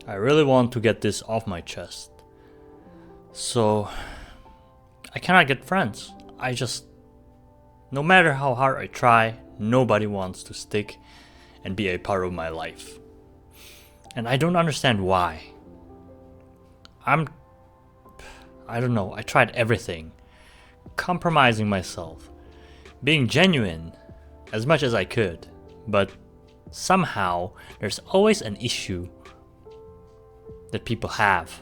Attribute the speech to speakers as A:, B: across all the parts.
A: I really want to get this off my chest. So, I cannot get friends. No matter how hard I try, nobody wants to stick and be a part of my life. And I don't understand why. I don't know, I tried everything. Compromising myself, being genuine as much as I could, but somehow there's always an issue that people have.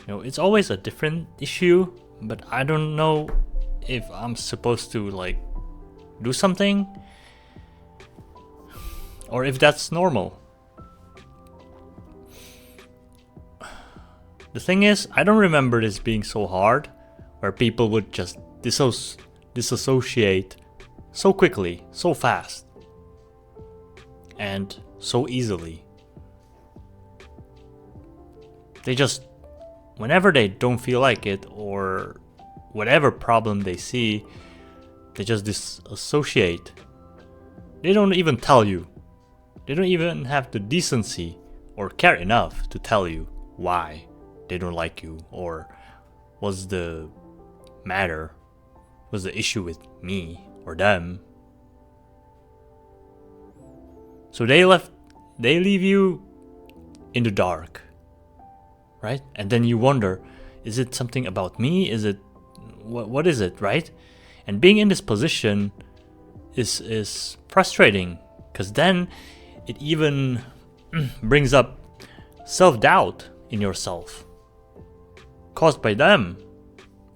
A: It's always a different issue, but I don't know if I'm supposed to do something or if that's normal. The thing is, I don't remember this being so hard, where people would just disassociate so quickly, so fast, and so easily. They just, whenever they don't feel like it, or whatever problem they see, they just disassociate. They don't even tell you. They don't even have the decency or care enough to tell you why they don't like you, or what's the matter, what's the issue with me or them. So they leave you in the dark, right? And then you wonder, is it something about me? Is it what is it, right? And being in this position is frustrating, because then it even brings up self-doubt in yourself, caused by them,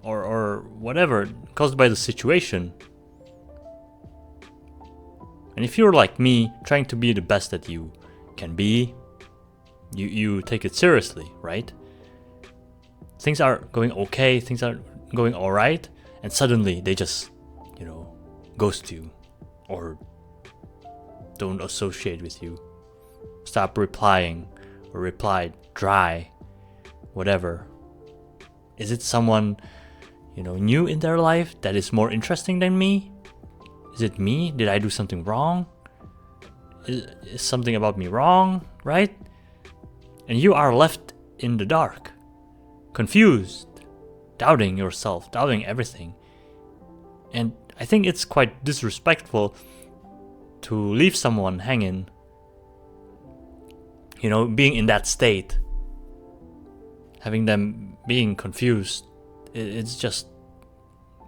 A: or whatever, caused by the situation. And if you're like me, trying to be the best that you can be, you take it seriously, right? Things are going okay, things are going alright, and suddenly they just, ghost you, or don't associate with you, stop replying, or reply dry, whatever. Is it someone, new in their life that is more interesting than me? Is it me? Did I do something wrong? Is something about me wrong, right? And you are left in the dark, confused, doubting yourself, doubting everything. And I think it's quite disrespectful to leave someone hanging, being in that state, having them being confused. It's just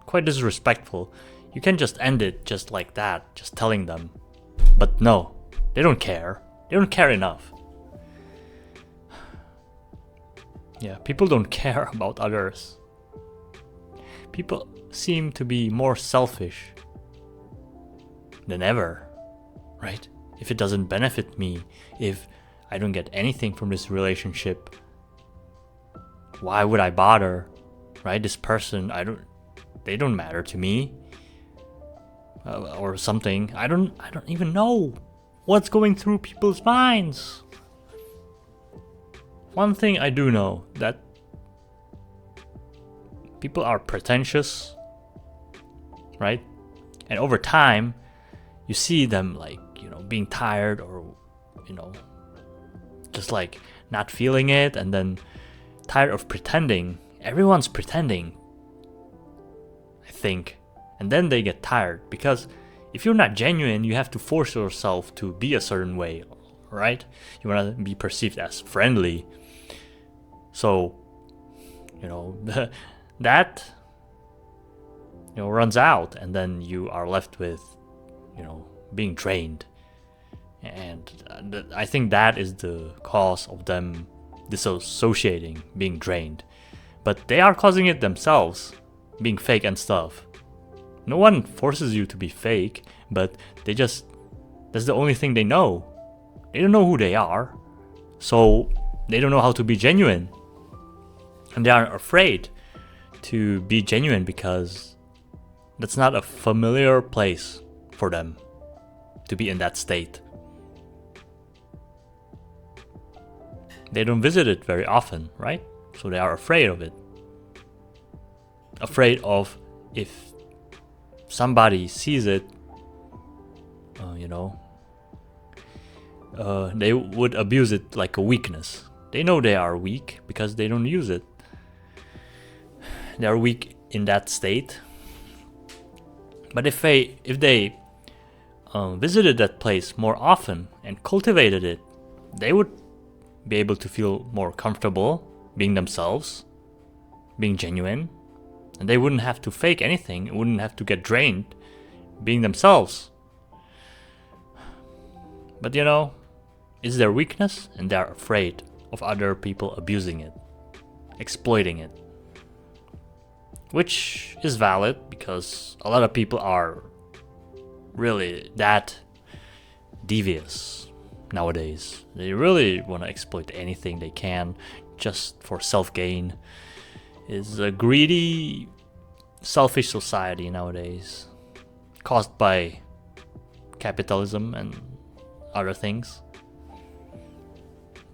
A: quite disrespectful. You can just end it just like that, just telling them. But no, they don't care. They don't care enough. Yeah, people don't care about others. People seem to be more selfish than ever, right? If it doesn't benefit me, if I don't get anything from this relationship, why would I bother, right? This person, they don't matter to me, or something. I don't even know what's going through people's minds. One thing I do know, that people are pretentious, right? And over time, you see them being tired, or just not feeling it, and then tired of pretending. Everyone's pretending, I think. And then they get tired, because if you're not genuine, you have to force yourself to be a certain way, right? You want to be perceived as friendly. So, that runs out, and then you are left with, being drained. And I think that is the cause of them disassociating, being drained. But they are causing it themselves, being fake and stuff. No one forces you to be fake, but that's the only thing they know. They don't know who they are, so they don't know how to be genuine. And they are afraid to be genuine, because that's not a familiar place for them to be in that state. They don't visit it very often, right? So they are afraid of it. Afraid of, if somebody sees it, they would abuse it like a weakness, They know they are weak because they don't use it. They are weak in that state. But if they visited that place more often and cultivated it, they would be able to feel more comfortable being themselves, being genuine, and they wouldn't have to fake anything, wouldn't have to get drained being themselves. But you know, it's their weakness and they're afraid of other people abusing it, exploiting it. Which is valid because a lot of people are really that devious nowadays. They really want to exploit anything they can just for self-gain. It's a greedy, selfish society nowadays, caused by capitalism and other things.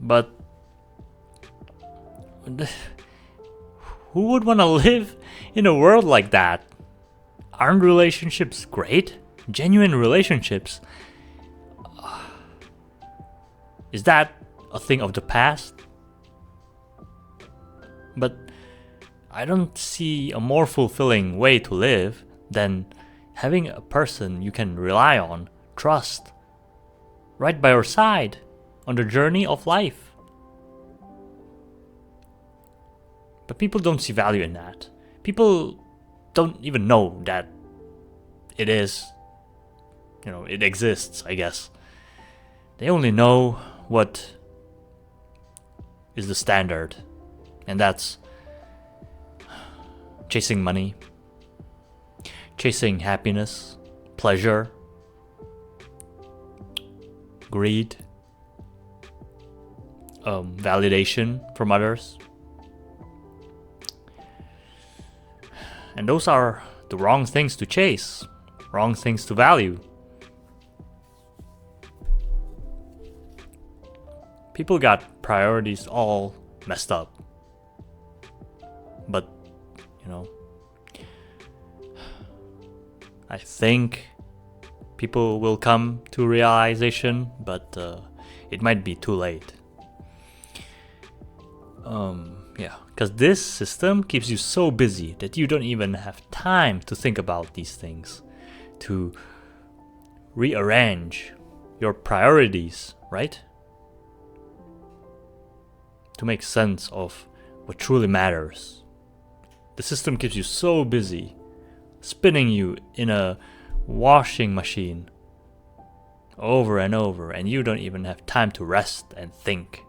A: But who would want to live in a world like that? Aren't relationships great? Genuine relationships? Is that a thing of the past? But I don't see a more fulfilling way to live than having a person you can rely on, trust, right by your side on the journey of life. But people don't see value in that. People don't even know that it is, it exists, I guess. They only know what is the standard, and that's chasing money, chasing happiness, pleasure, greed, validation from others. And those are the wrong things to chase, wrong things to value. People got priorities all messed up. But, I think people will come to realization, but it might be too late. Because this system keeps you so busy that you don't even have time to think about these things, to rearrange your priorities, right? To make sense of what truly matters. The system keeps you so busy, spinning you in a washing machine over and over, and you don't even have time to rest and think.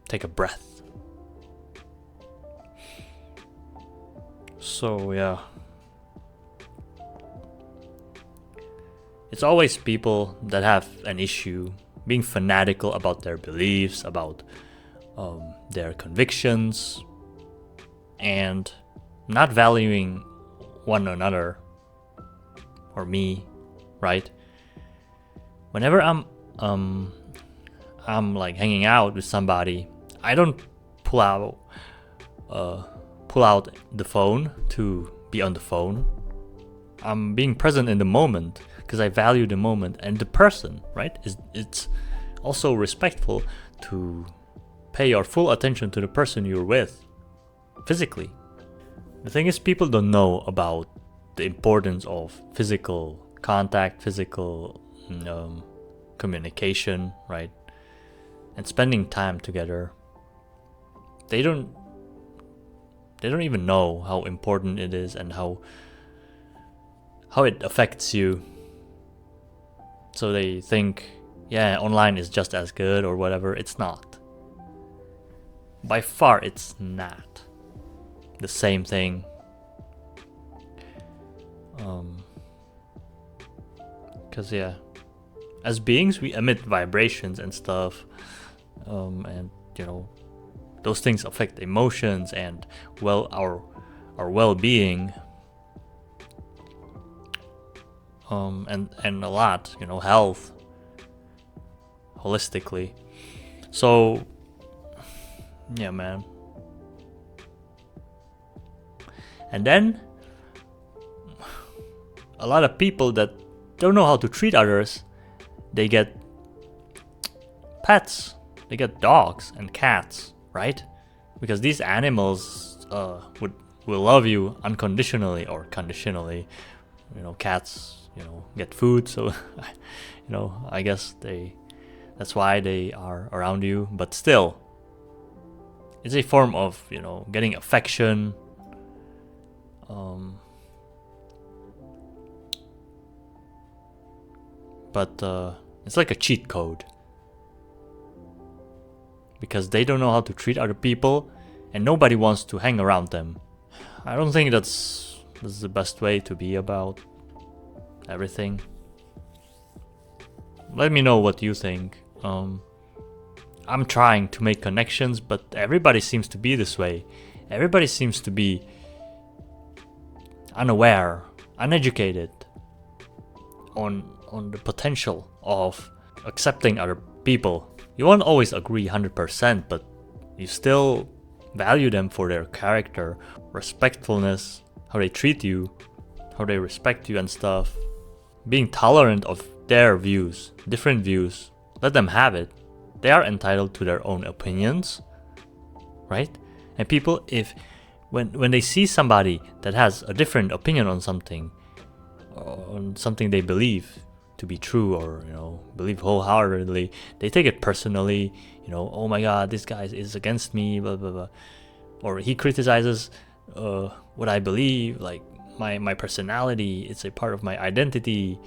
A: Take a breath. So yeah, it's always people that have an issue being fanatical about their beliefs, about their convictions, and not valuing one another or me, right? Whenever I'm like hanging out with somebody, I don't pull out the phone to be on the phone. I'm being present in the moment because I value the moment and the person, right? It's also respectful to pay your full attention to the person you're with physically. The thing is, people don't know about the importance of physical contact, physical communication, right? And spending time together. They don't even know how important it is and how it affects you. So they think, yeah, online is just as good or whatever. It's not. By far, it's not the same thing. Because yeah, as beings, we emit vibrations and stuff, and those things affect emotions and our well-being, and a lot, health, holistically. So yeah, man. And then a lot of people that don't know how to treat others, they get pets. They get dogs and cats, right? Because these animals will love you unconditionally or conditionally. Cats, get food, so I guess that's why they are around you. But still, it's a form of getting affection. But it's like a cheat code, because they don't know how to treat other people and nobody wants to hang around them. I don't think that's the best way to be about everything. Let me know what you think. I'm trying to make connections, but everybody seems to be this way. Everybody seems to be unaware, uneducated on the potential of accepting other people. You won't always agree 100%, but you still value them for their character, respectfulness, how they treat you, how they respect you and stuff. Being tolerant of their views, different views, let them have it. They are entitled to their own opinions, right? And people, when they see somebody that has a different opinion on something they believe to be true, or believe wholeheartedly, they take it personally. Oh my god, this guy is against me, blah blah blah, or he criticizes what I believe, like my personality. It's a part of my identity.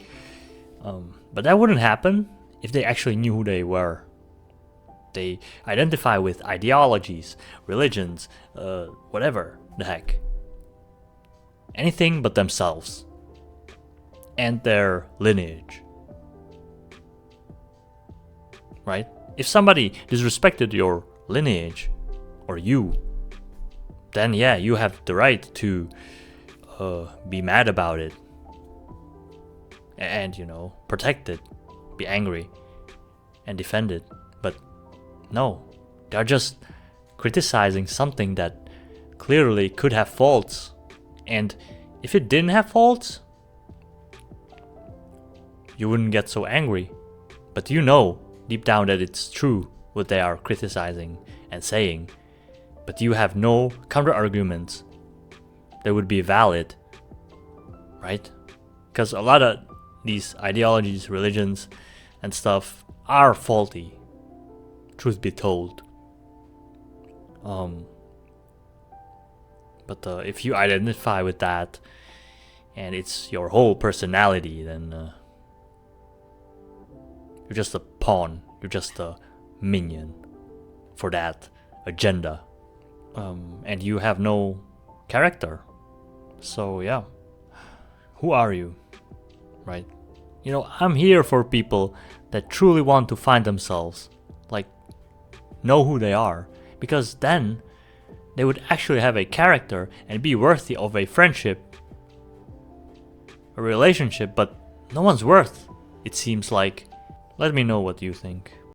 A: But that wouldn't happen if they actually knew who they were. They identify with ideologies, religions, whatever the heck, anything but themselves and their lineage. Right? If somebody disrespected your lineage or you, then yeah, you have the right to be mad about it and protect it, be angry and defend it. But no, they're just criticizing something that clearly could have faults, and if it didn't have faults, you wouldn't get so angry. But deep down that it's true what they are criticizing and saying, but you have no counter arguments that would be valid, right? Because a lot of these ideologies, religions and stuff are faulty, truth be told. But if you identify with that and it's your whole personality, then you're just a pawn, you're just a minion for that agenda, and you have no character. So yeah, who are you, right? I'm here for people that truly want to find themselves, like know who they are, because then they would actually have a character and be worthy of a friendship, a relationship. But no one's worth, it seems like. Let me know what you think.